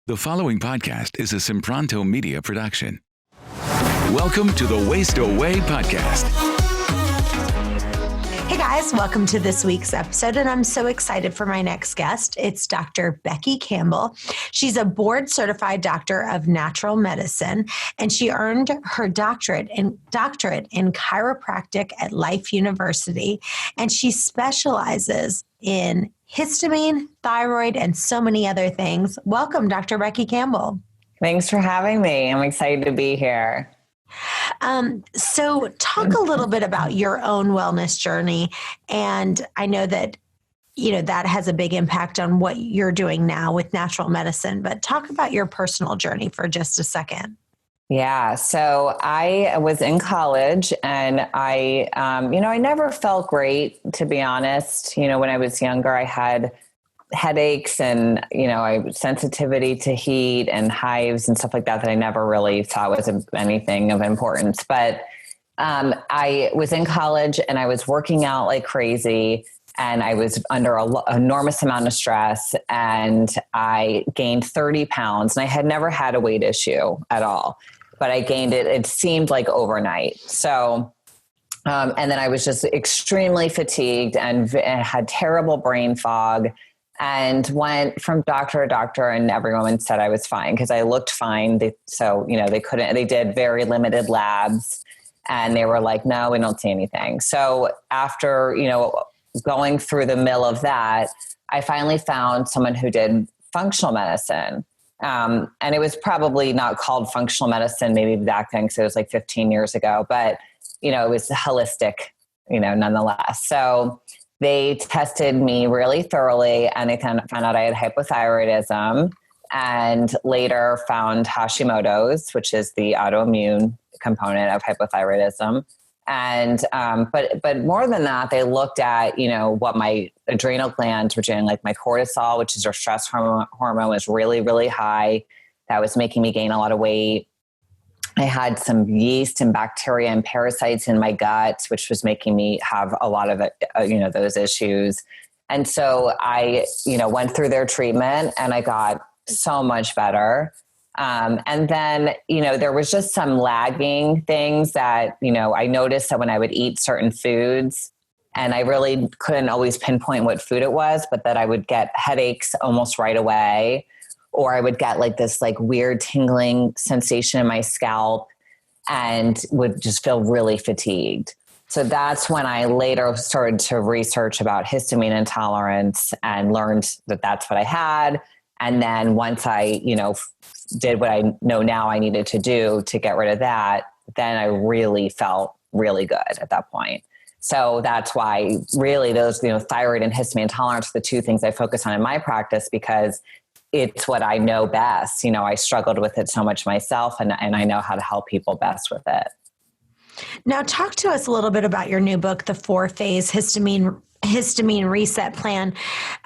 The following podcast is a SIMPRONTO Media production. Welcome to the Waste Away podcast. Hey guys, welcome to this week's episode, and I'm so excited for my next guest. It's Dr. Becky Campbell. She's a board-certified doctor of natural medicine, and she earned her doctorate in chiropractic at Life University, and she specializes in histamine, thyroid, and so many other things. Welcome, Dr. Becky Campbell. Thanks for having me. I'm excited to be here. So talk a little bit about your own wellness journey. And I know that, that has a big impact on what you're doing now with natural medicine, but talk about your personal journey for just a second. Yeah. So I was in college and I never felt great, to be honest. When I was younger, I had headaches and, I sensitivity to heat and hives and stuff like that I never really thought was anything of importance. But I was in college and I was working out like crazy and I was under an enormous amount of stress and I gained 30 pounds and I had never had a weight issue at all, but I gained it. It seemed like overnight. So, and then I was just extremely fatigued and had terrible brain fog. And went from doctor to doctor and everyone said I was fine because I looked fine. They did very limited labs and they were like, no, we don't see anything. So after, going through the mill of that, I finally found someone who did functional medicine. And it was probably not called functional medicine, maybe back then, because it was like 15 years ago, but, it was holistic, nonetheless. So they tested me really thoroughly and they found out I had hypothyroidism and later found Hashimoto's, which is the autoimmune component of hypothyroidism. And, but more than that, they looked at, what my adrenal glands were doing, like my cortisol, which is our stress hormone was really, really high. That was making me gain a lot of weight. I had some yeast and bacteria and parasites in my gut, which was making me have a lot of, those issues. And so I, went through their treatment and I got so much better. And then, there was just some lagging things that, I noticed that when I would eat certain foods and I really couldn't always pinpoint what food it was, but that I would get headaches almost right away. Or I would get like this weird tingling sensation in my scalp and would just feel really fatigued. So that's when I later started to research about histamine intolerance and learned that that's what I had. And then once I, did what I know now I needed to do to get rid of that, then I really felt really good at that point. So that's why really those, thyroid and histamine intolerance are the two things I focus on in my practice because it's what I know best. I struggled with it so much myself and I know how to help people best with it. Now talk to us a little bit about your new book, The 4-Phase Histamine Reset Plan.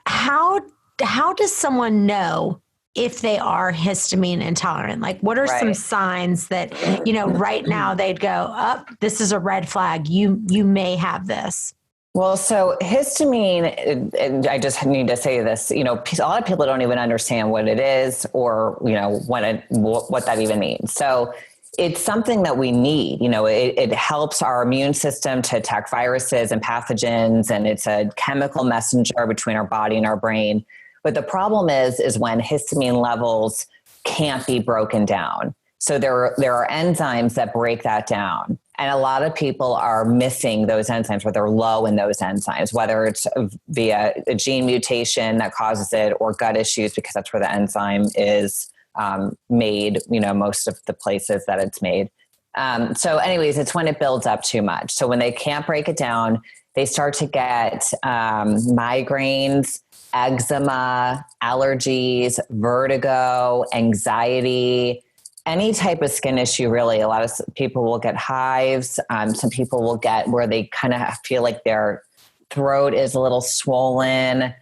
How does someone know if they are histamine intolerant? Like what are some signs that, right now they'd go, this is a red flag. You may have this. Well, so histamine, and I just need to say this, a lot of people don't even understand what it is or, what that even means. So it's something that we need, it helps our immune system to attack viruses and pathogens, and it's a chemical messenger between our body and our brain. But the problem is when histamine levels can't be broken down. So there are enzymes that break that down. And a lot of people are missing those enzymes or they're low in those enzymes, whether it's via a gene mutation that causes it or gut issues, because that's where the enzyme is made, most of the places that it's made. So anyways, it's when it builds up too much. So when they can't break it down, they start to get migraines, eczema, allergies, vertigo, anxiety, any type of skin issue, really. A lot of people will get hives. Some people will get where they kind of feel like their throat is a little swollen,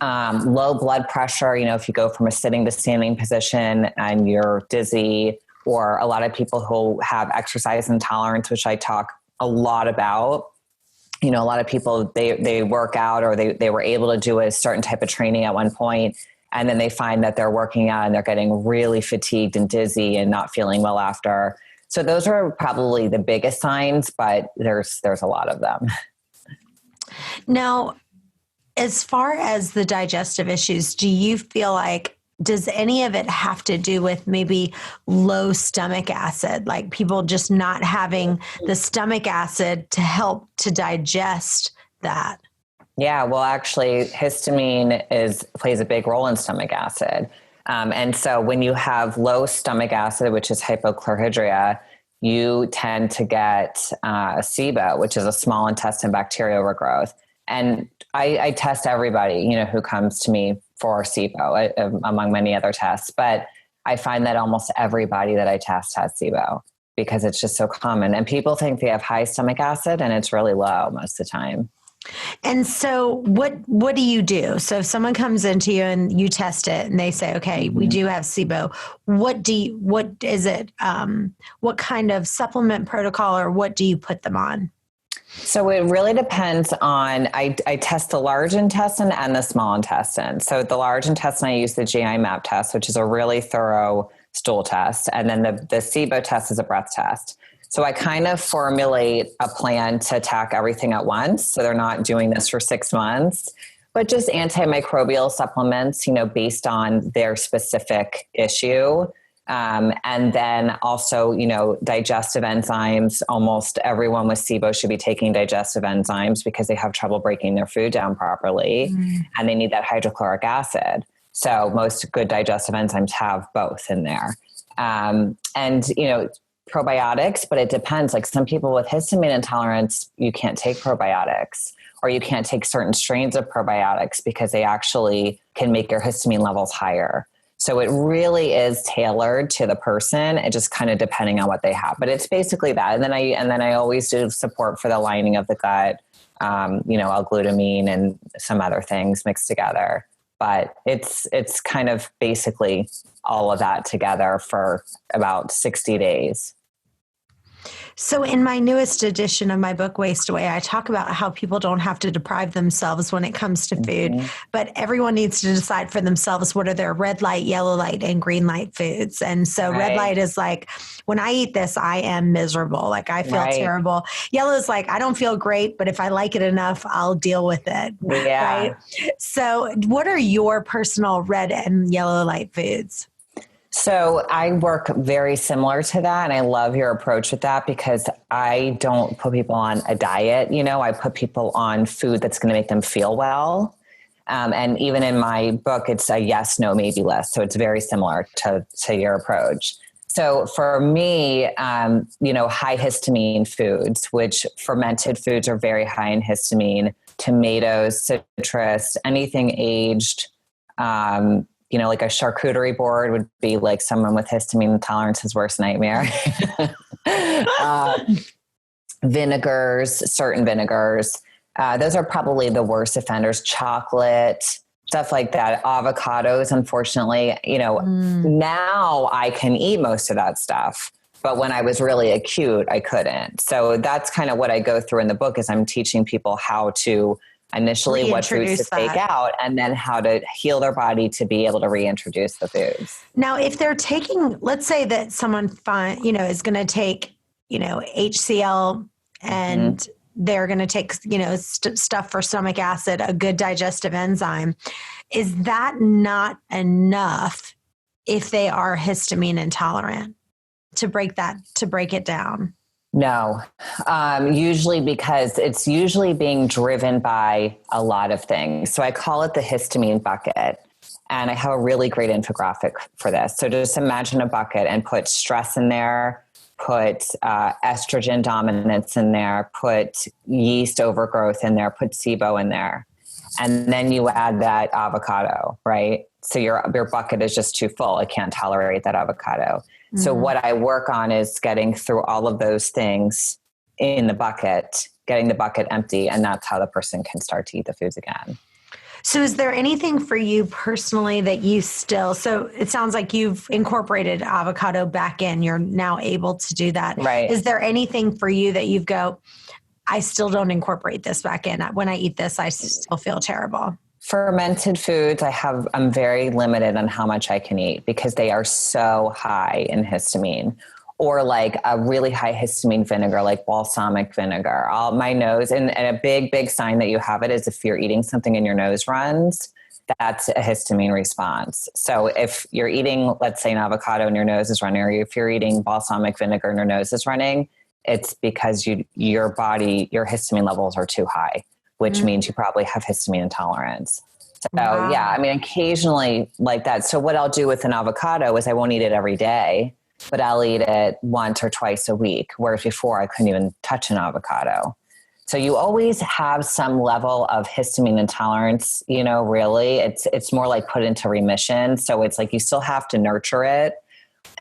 low blood pressure. If you go from a sitting to standing position and you're dizzy, or a lot of people who have exercise intolerance, which I talk a lot about. A lot of people, they work out or they were able to do a certain type of training at one point And then they find that they're working out and they're getting really fatigued and dizzy and not feeling well after. So those are probably the biggest signs, but there's a lot of them. Now, as far as the digestive issues, do you feel like, does any of it have to do with maybe low stomach acid, like people just not having the stomach acid to help to digest that? Yeah, well, actually, histamine plays a big role in stomach acid. And so when you have low stomach acid, which is hypochlorhydria, you tend to get SIBO, which is a small intestine bacterial overgrowth. And I test everybody, who comes to me for SIBO, among many other tests. But I find that almost everybody that I test has SIBO because it's just so common. And people think they have high stomach acid, and it's really low most of the time. And so what do you do? So if someone comes into you and you test it and they say, okay, we do have SIBO, what is it? What kind of supplement protocol or what do you put them on? So it really depends on, I test the large intestine and the small intestine. So the large intestine, I use the GI map test, which is a really thorough stool test. And then the SIBO test is a breath test. So I kind of formulate a plan to attack everything at once. So they're not doing this for 6 months, but just antimicrobial supplements, based on their specific issue. And then also, digestive enzymes. Almost everyone with SIBO should be taking digestive enzymes because they have trouble breaking their food down properly and they need that hydrochloric acid. So most good digestive enzymes have both in there. And, probiotics, but it depends. Like some people with histamine intolerance, you can't take probiotics or you can't take certain strains of probiotics because they actually can make your histamine levels higher. So it really is tailored to the person. It just kind of depending on what they have, but it's basically that. And then I always do support for the lining of the gut, L-glutamine and some other things mixed together. But it's kind of basically all of that together for about 60 days. So in my newest edition of my book, Waste Away, I talk about how people don't have to deprive themselves when it comes to food, but everyone needs to decide for themselves what are their red light, yellow light, and green light foods. And so red light is like, when I eat this, I am miserable. Like I feel terrible. Yellow is like, I don't feel great, but if I like it enough, I'll deal with it. Yeah. Right? So what are your personal red and yellow light foods? So I work very similar to that. And I love your approach with that because I don't put people on a diet. I put people on food that's going to make them feel well. And even in my book, it's a yes, no, maybe list. So it's very similar to your approach. So for me, high histamine foods, which fermented foods are very high in histamine, tomatoes, citrus, anything aged, like a charcuterie board would be like someone with histamine intolerance's worst nightmare. Vinegars, certain vinegars. Those are probably the worst offenders. Chocolate, stuff like that. Avocados, unfortunately, now I can eat most of that stuff. But when I was really acute, I couldn't. So that's kind of what I go through in the book is I'm teaching people how to initially what foods to take out and then how to heal their body to be able to reintroduce the foods. Now, if they're taking, let's say that someone is going to take, HCl and they're going to take, stuff for stomach acid, a good digestive enzyme. Is that not enough if they are histamine intolerant to break it down? No, usually because it's usually being driven by a lot of things. So I call it the histamine bucket. And I have a really great infographic for this. So just imagine a bucket and put stress in there, put estrogen dominance in there, put yeast overgrowth in there, put SIBO in there. And then you add that avocado, right? So your bucket is just too full. It can't tolerate that avocado. So what I work on is getting through all of those things in the bucket, getting the bucket empty, and that's how the person can start to eat the foods again. So is there anything for you personally that you so it sounds like you've incorporated avocado back in, you're now able to do that. Right. Is there anything for you that I still don't incorporate this back in? When I eat this, I still feel terrible. Fermented foods, I'm very limited on how much I can eat because they are so high in histamine. Or like a really high histamine vinegar, like balsamic vinegar. My nose, and a big sign that you have it is if you're eating something and your nose runs, that's a histamine response. So if you're eating, let's say, an avocado and your nose is running, or if you're eating balsamic vinegar and your nose is running, it's because your body, your histamine levels are too high, which means you probably have histamine intolerance. So yeah, I mean, occasionally like that. So what I'll do with an avocado is I won't eat it every day, but I'll eat it once or twice a week, whereas before I couldn't even touch an avocado. So you always have some level of histamine intolerance, really. It's more like put into remission. So it's like you still have to nurture it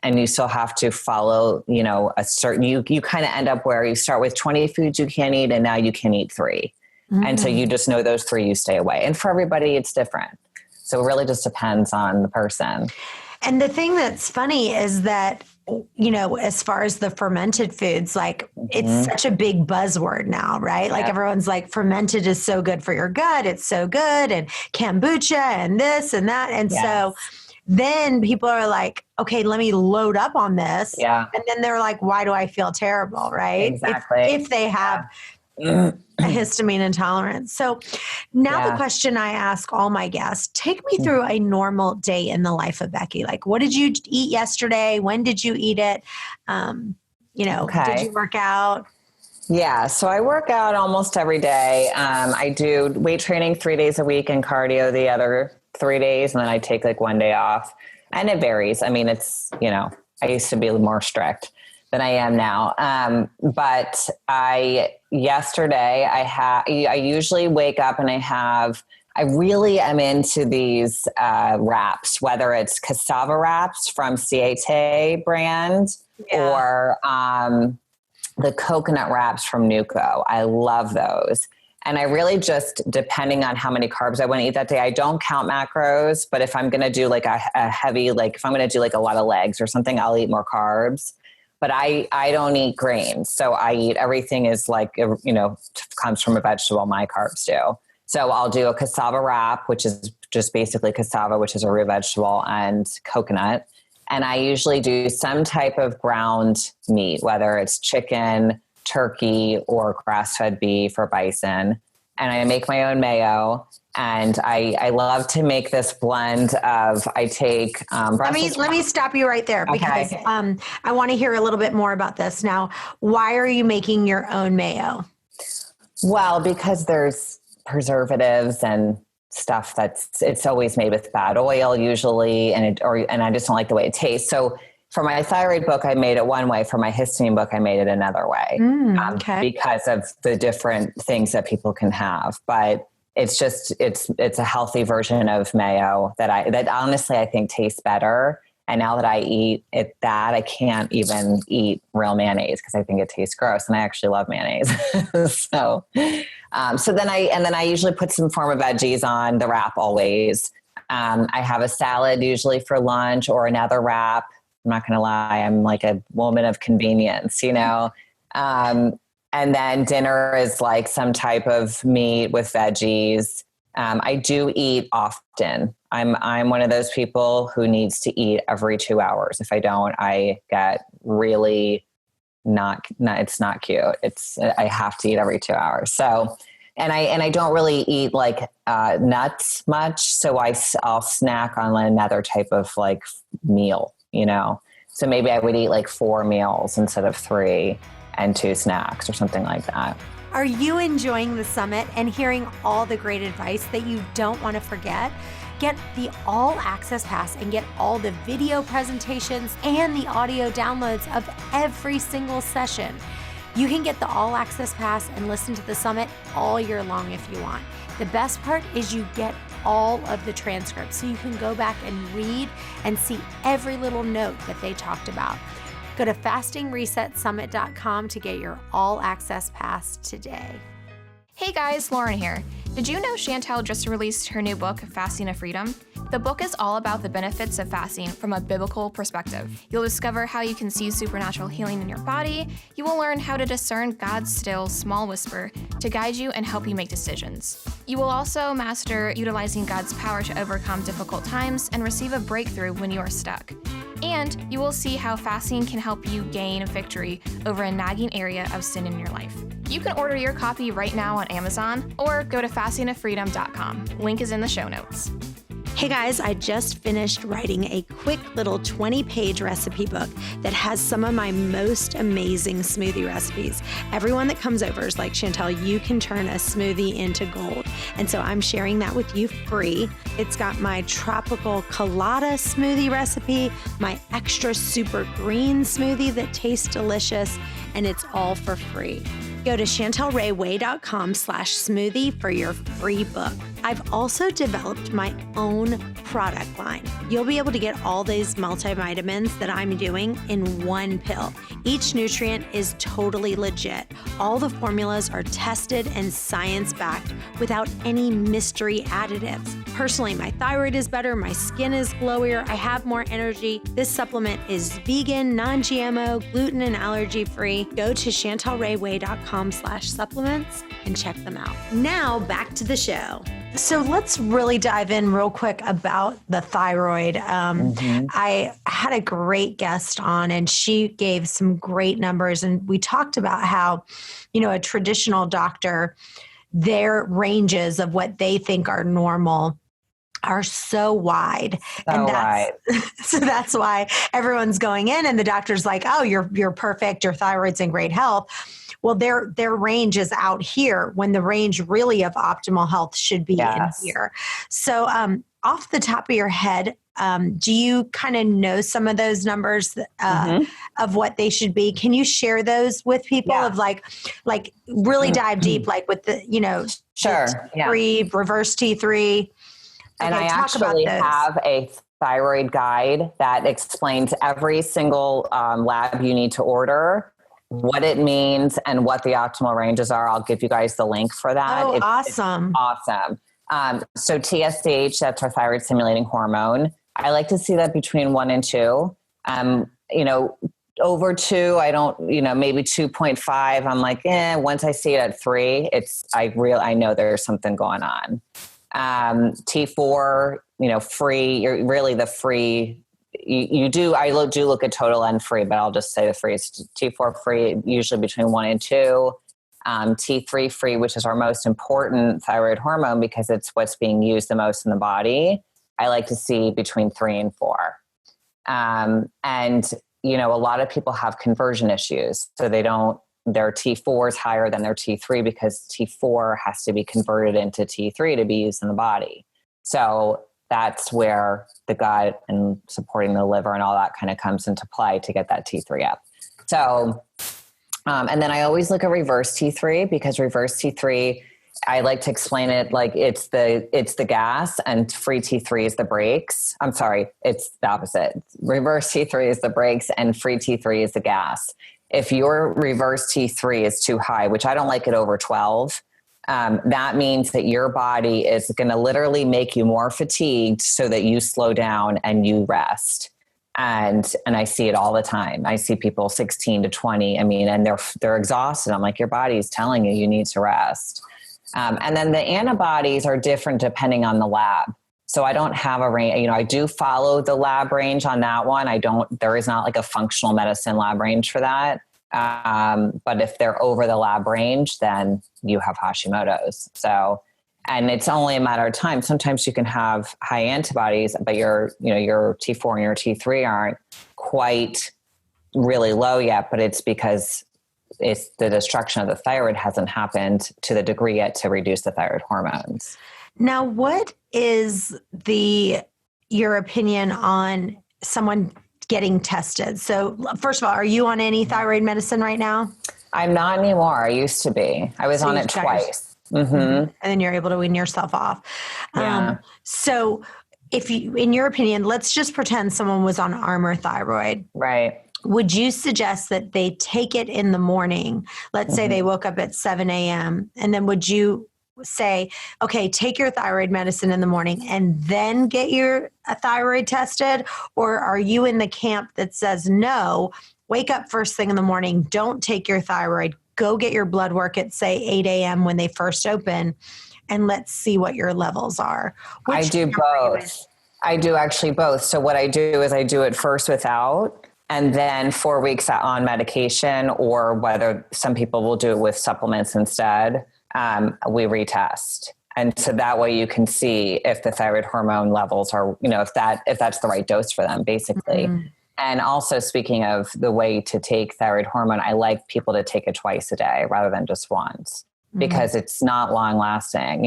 and you still have to follow, a certain, you kind of end up where you start with 20 foods you can't eat and now you can eat 3. And so you just know those 3 you stay away. And for everybody, it's different. So it really just depends on the person. And the thing that's funny is that, as far as the fermented foods, like it's such a big buzzword now, right? Like everyone's like, fermented is so good for your gut. It's so good. And kombucha and this and that. And so then people are like, okay, let me load up on this. Yeah. And then they're like, why do I feel terrible? Right. Exactly. If they have a histamine intolerance. So now the question I ask all my guests, take me through a normal day in the life of Becky. Like, what did you eat yesterday? When did you eat it? Did you work out? Yeah. So I work out almost every day. I do weight training 3 days a week and cardio the other 3 days. And then I take like 1 day off, and it varies. I mean, it's, I used to be more strict than I am now. But yesterday I usually wake up and I really am into these wraps, whether it's cassava wraps from Siete brand or the coconut wraps from Nuco. I love those. And I really just, depending on how many carbs I want to eat that day, I don't count macros, but if I'm going to do like a heavy, like if I'm going to do like a lot of legs or something, I'll eat more carbs. But I don't eat grains. So I eat everything is like, comes from a vegetable, my carbs do. So I'll do a cassava wrap, which is just basically cassava, which is a root vegetable, and coconut. And I usually do some type of ground meat, whether it's chicken, turkey, or grass-fed beef or bison. And I make my own mayo. And I love to make this blend of, I take let me stop you right there because I want to hear a little bit more about this. Now, why are you making your own mayo? Well, because there's preservatives and stuff it's always made with bad oil usually, and I just don't like the way it tastes. So for my thyroid book, I made it one way. For my histamine book, I made it another way because of the different things that people can have. But it's just, it's a healthy version of mayo that honestly I think tastes better. And now that I eat it, I can't even eat real mayonnaise because I think it tastes gross, and I actually love mayonnaise. So then I usually put some form of veggies on the wrap always. I have a salad usually for lunch or another wrap. I'm not going to lie. I'm like a woman of convenience, and then dinner is like some type of meat with veggies. I do eat often. I'm one of those people who needs to eat every 2 hours. If I don't, I get really not it's not cute. I have to eat every 2 hours. So, and I don't really eat like nuts much. So I'll snack on another type of like meal, So maybe I would eat like 4 meals instead of 3 and 2 snacks or something like that. Are you enjoying the summit and hearing all the great advice that you don't want to forget? Get the All Access Pass and get all the video presentations and the audio downloads of every single session. You can get the All Access Pass and listen to the summit all year long if you want. The best part is you get all of the transcripts, so you can go back and read and see every little note that they talked about. Go to fastingresetsummit.com to get your All Access Pass today. Hey guys, Lauren here. Did you know Chantel just released her new book, Fasting to Freedom? The book is all about the benefits of fasting from a biblical perspective. You'll discover how you can see supernatural healing in your body. You will learn how to discern God's still, small whisper to guide you and help you make decisions. You will also master utilizing God's power to overcome difficult times and receive a breakthrough when you are stuck. And you will see how fasting can help you gain victory over a nagging area of sin in your life. You can order your copy right now on Amazon or go to fastingtofreedom.com. Link is in the show notes. Hey guys, I just finished writing a quick little 20-page recipe book that has some of my most amazing smoothie recipes. Everyone that comes over is like, Chantel, you can turn a smoothie into gold. And so I'm sharing that with you free. It's got my tropical colada smoothie recipe, my extra super green smoothie that tastes delicious, and it's all for free. Go to chantelrayway.com/smoothie for your free book. I've also developed my own product line. You'll be able to get all these multivitamins that I'm doing in one pill. Each nutrient is totally legit. All the formulas are tested and science-backed without any mystery additives. Personally, my thyroid is better, my skin is glowier, I have more energy. This supplement is vegan, non-GMO, gluten and allergy-free. Go to chantelrayway.com/supplements and check them out. Now back to the show. So let's really dive in real quick about the thyroid. I had a great guest on and she gave some great numbers, and we talked about how, a traditional doctor, their ranges of what they think are normal are so wide. So that's why everyone's going in and the doctor's like, oh, you're perfect. Your thyroid's in great health. Well, their range is out here when the range really of optimal health should be in here. So off the top of your head, do you kind of know some of those numbers of what they should be? Can you share those with people of like really dive deep, like with the, T3, reverse T3? And I actually have a thyroid guide that explains every single lab you need to order, what it means, and what the optimal ranges are. I'll give you guys the link for that. Oh, awesome. It's awesome. So TSH, that's our thyroid stimulating hormone. I like to see that between 1 and 2. Over 2, I don't, maybe 2.5. I'm like, once I see it at 3, I know there's something going on. T4, free, you're really the free, I do look at total and free, but I'll just say the free is T4 free, usually between 1 and 2. T3 free, which is our most important thyroid hormone because it's what's being used the most in the body. I like to see between 3 and 4. A lot of people have conversion issues. So their T4 is higher than their T3 because T4 has to be converted into T3 to be used in the body. So that's where the gut and supporting the liver and all that kind of comes into play to get that T3 up. So, and then I always look at reverse T3 because reverse T3, I like to explain it like it's the gas and free T3 is the brakes. I'm sorry, it's the opposite. Reverse T3 is the brakes and free T3 is the gas. If your reverse T3 is too high, which I don't like it over 12, that means that your body is going to literally make you more fatigued so that you slow down and you rest. And I see it all the time. I see people 16 to 20. And they're exhausted. I'm like, your body's telling you need to rest. And then the antibodies are different depending on the lab. So I don't have a range, I do follow the lab range on that one. There is not like a functional medicine lab range for that. But if they're over the lab range, then you have Hashimoto's. So, and it's only a matter of time. Sometimes you can have high antibodies, but your T4 and your T3 aren't quite really low yet, but it's because it's the destruction of the thyroid hasn't happened to the degree yet to reduce the thyroid hormones. Now, what is your opinion on someone getting tested? So first of all, are you on any thyroid medicine right now? I'm not anymore. I used to be. I was on it twice. And then you're able to wean yourself off. Yeah. So if you, in your opinion, let's just pretend someone was on Armour thyroid. Right. Would you suggest that they take it in the morning? Let's say they woke up at 7 a.m. and then would you say, okay, take your thyroid medicine in the morning and then get your thyroid tested? Or are you in the camp that says, no, wake up first thing in the morning, don't take your thyroid, go get your blood work at say 8 a.m. when they first open, and let's see what your levels are? I do both. I do actually both. So what I do is I do it first without, and then 4 weeks on medication, or whether some people will do it with supplements instead. We retest. And so that way you can see if the thyroid hormone levels are, if that's the right dose for them, basically. Mm-hmm. And also, speaking of the way to take thyroid hormone, I like people to take it twice a day rather than just once, because it's not long lasting.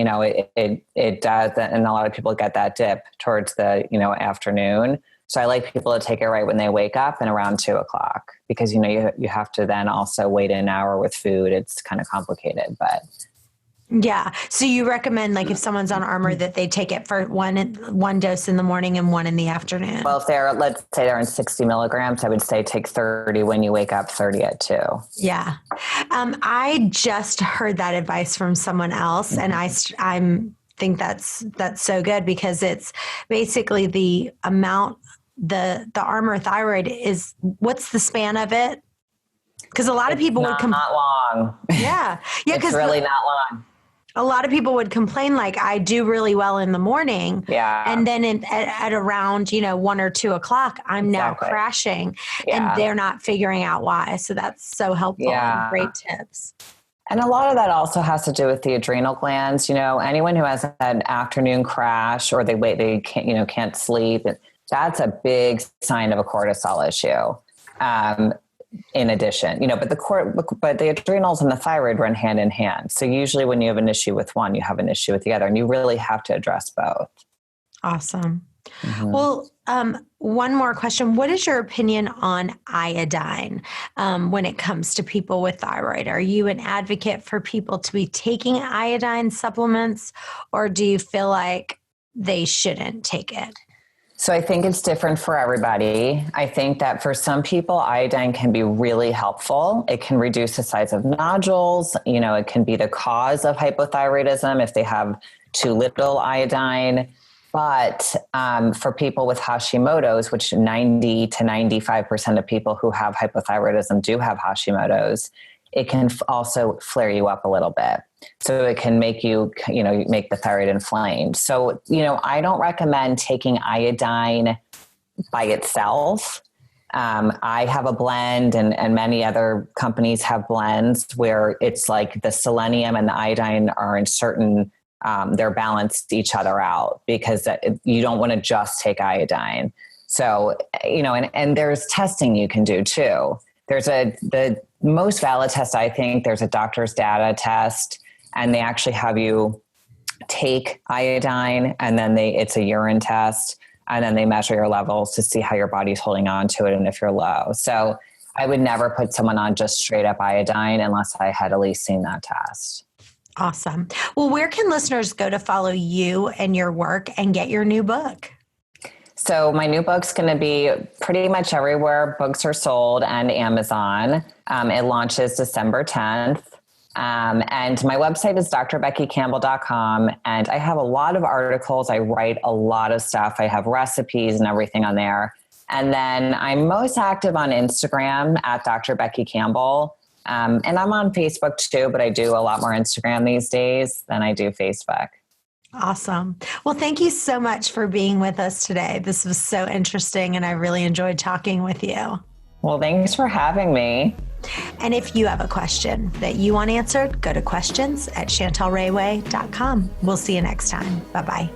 It does. And a lot of people get that dip towards the, afternoon. So I like people to take it right when they wake up and around 2:00, because, you have to then also wait an hour with food. It's kind of complicated, but. Yeah. So you recommend, like, if someone's on Armour, that they take it for one dose in the morning and one in the afternoon? Well, if let's say they're in 60 milligrams, I would say take 30 when you wake up, 30 at 2. Yeah. I just heard that advice from someone else, and I think that's so good, because it's basically the amount, the Armour thyroid is, what's the span of it? Because a lot of people would not long. Yeah. Yeah. It's really not long. A lot of people would complain, like, I do really well in the morning. Yeah. And then at around, 1 or 2 o'clock, I'm now crashing, and they're not figuring out why. So that's so helpful. Yeah. Great tips. And a lot of that also has to do with the adrenal glands. Anyone who has an afternoon crash, or they can't sleep, that's a big sign of a cortisol issue. In addition, but the adrenals and the thyroid run hand in hand. So usually when you have an issue with one, you have an issue with the other, and you really have to address both. Awesome. Mm-hmm. Well, one more question. What is your opinion on iodine when it comes to people with thyroid? Are you an advocate for people to be taking iodine supplements, or do you feel like they shouldn't take it? So I think it's different for everybody. I think that for some people, iodine can be really helpful. It can reduce the size of nodules. It can be the cause of hypothyroidism if they have too little iodine. But for people with Hashimoto's, which 90 to 95% of people who have hypothyroidism do have Hashimoto's, it can also flare you up a little bit. So it can make you, make the thyroid inflamed. So, I don't recommend taking iodine by itself. I have a blend, and many other companies have blends where it's like the selenium and the iodine are in certain, they're balanced each other out, because you don't want to just take iodine. So, and there's testing you can do too. There's the most valid test, I think, there's a doctor's data test, and they actually have you take iodine, and then it's a urine test, and then they measure your levels to see how your body's holding on to it and if you're low. So I would never put someone on just straight up iodine unless I had at least seen that test. Awesome. Well, where can listeners go to follow you and your work and get your new book? So my new book's going to be pretty much everywhere books are sold, and Amazon. It launches December 10th. And my website is drbeckycampbell.com. And I have a lot of articles. I write a lot of stuff. I have recipes and everything on there. And then I'm most active on Instagram at Dr. Becky Campbell. And I'm on Facebook too, but I do a lot more Instagram these days than I do Facebook. Awesome. Well, thank you so much for being with us today. This was so interesting, and I really enjoyed talking with you. Well, thanks for having me. And if you have a question that you want answered, go to questions@chantelrayway.com. We'll see you next time. Bye-bye.